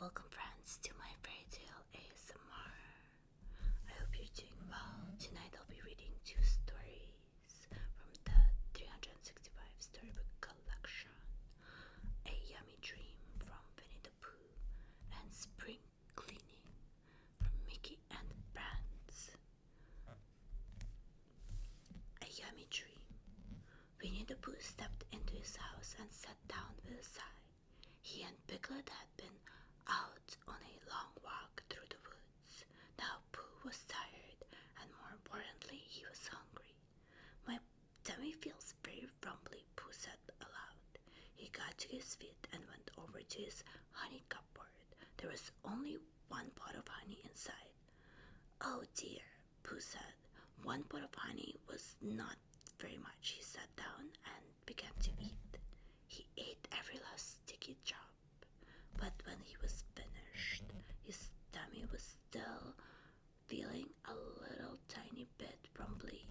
Welcome friends to my fairy tale ASMR. I hope you're doing well. Tonight I'll be reading two stories from the 365 storybook collection. A Yummy Dream from Winnie the Pooh and Spring Cleaning from Mickey and Friends. A Yummy Dream. Winnie the Pooh stepped into his house and sat down with a sigh. He and Piglet had been out on a long walk through the woods. Now Pooh was tired, and more importantly, he was hungry. "My tummy feels very rumbly," Pooh said aloud. He got to his feet and went over to his honey cupboard. There was only one pot of honey inside. "Oh dear," Pooh said. One pot of honey was not very much. He sat down and began to eat. He ate every last sticky drop. But when he was finished, his tummy was still feeling a little tiny bit rumbly.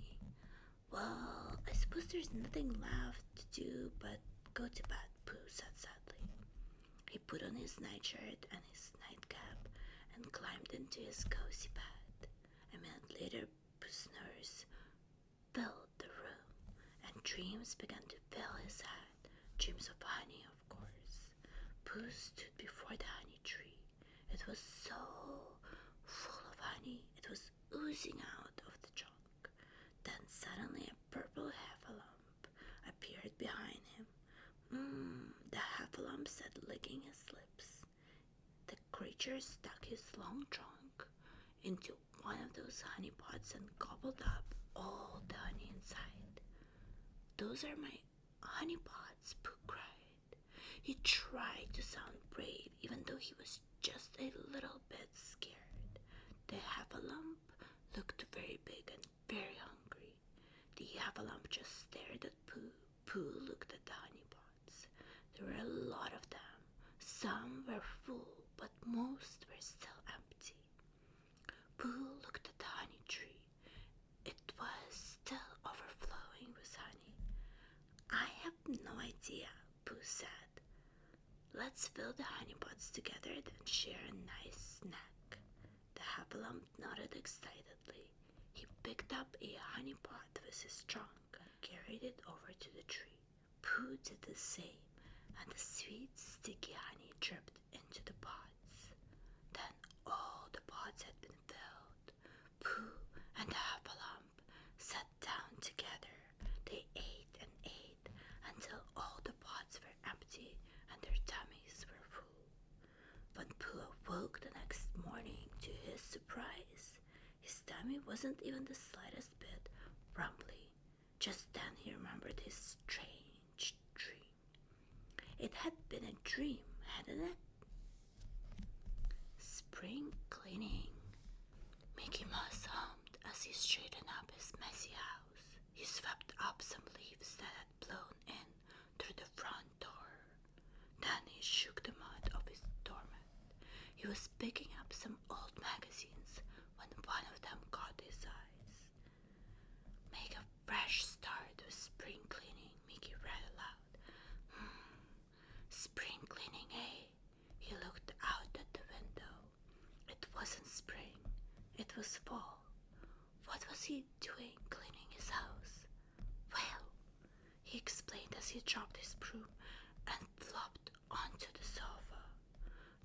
"Well, I suppose there's nothing left to do but go to bed," Pooh said sadly. He put on his nightshirt and his nightcap and climbed into his cozy bed. A minute later, Pooh's snores filled the room, and dreams began to fill his head. Dreams of honey, of course. Pooh stood before the honey tree. It was so full of honey, it was oozing out of the trunk. Then suddenly a purple heffalump appeared behind him. The heffalump said, licking his lips. The creature stuck his long trunk into one of those honey pots and gobbled up all the honey inside. "Those are my honey pots," Pooh cried. He tried to sound brave, even though he was just a little bit scared. The heffalump looked very big and very hungry. The heffalump just stared at Pooh. Pooh looked at the honey pots. There were a lot of them. Some were full, but most were still empty. Pooh looked at the honey tree. It was still overflowing with honey. "I have no idea," Pooh said. "Let's fill the honey pots together, then share a nice snack." The heffalump nodded excitedly. He picked up a honey pot with his trunk and carried it over to the tree. Pooh did the same, and the sweet, sticky honey dripped into the pots. Then all the pots had been filled. Pooh and the heffalump sat down together. They ate and ate until all the pots were empty and their tummies were full. When Pooh awoke the next morning, to his surprise, his tummy wasn't even the slightest bit rumbly. Just then he remembered his strange dream. It had been a dream, hadn't it? Spring cleaning. Mickey Mouse hummed as he straightened up his messy house. He swept up some leaves that had blown in through the front door. Then he shook the mud off his doormat. He was picking up some old magazines when one of them caught his eyes. "Make a fresh start with spring cleaning," Mickey read aloud. Spring cleaning, eh? He looked out at the window. It wasn't spring, it was fall. What was he doing cleaning his house? "Well," he explained as he dropped his broom and flopped onto the sofa.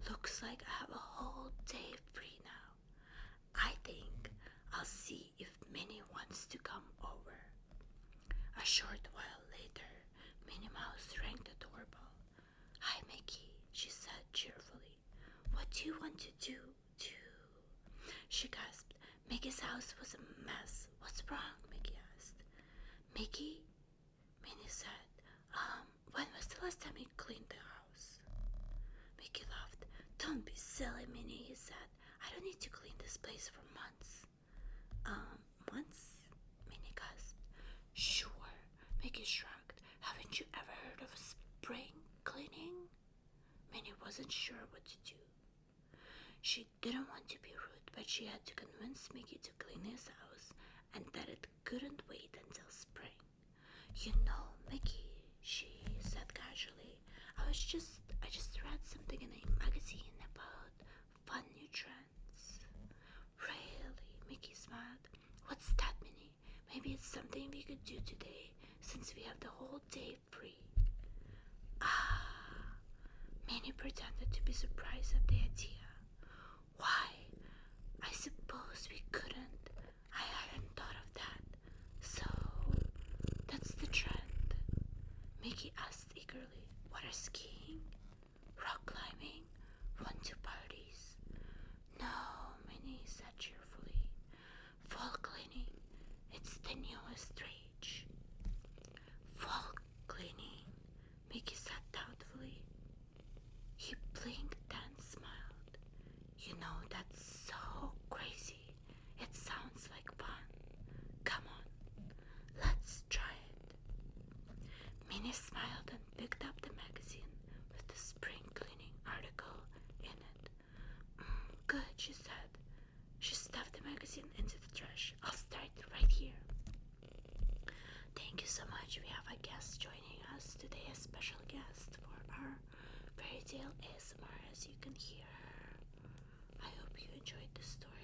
"Looks like I have a whole day free now. I think I'll see if Minnie wants to come over." A short while later, Minnie Mouse rang the doorbell. "Hi, Mickey," she said cheerfully. "What do you want to do?" She gasped. Mickey's house was a mess. "What's wrong?" Mickey asked. "Mickey," Minnie said, when was the last time you cleaned the house?" Mickey laughed. "Don't be silly, Minnie," he said. "I don't need to clean this place for months." Months?" Minnie gasped. "Sure," Mickey shrugged. "Haven't you ever heard of spring cleaning?" Minnie wasn't sure what to do. She didn't want to be rude, but she had to convince Mickey to clean his house and that it couldn't wait until spring. "You know, Mickey," she said casually, I just read something in a magazine about smiled. What's that, Minnie? Maybe it's something we could do today, since we have the whole day free. Ah, Minnie pretended to be surprised at the idea. Why, I suppose we couldn't. I hadn't thought of that. So, that's the trend. Mickey asked eagerly. Water skiing? Rock climbing? Fun-to parties? No, Minnie said cheerfully. Fall cleaning. It's the newest rage. Fall cleaning? Mickey said doubtfully. He blinked and smiled. You know, that's so crazy. It sounds like fun. Come on, let's try it. Minnie smiled and picked up the magazine with the spring cleaning article in it. Good, she said. She stuffed the magazine into the trash. I'll start right here. Thank you so much. We have a guest joining us today, a special guest for our fairy tale ASMR, as you can hear her. I hope you enjoyed the story.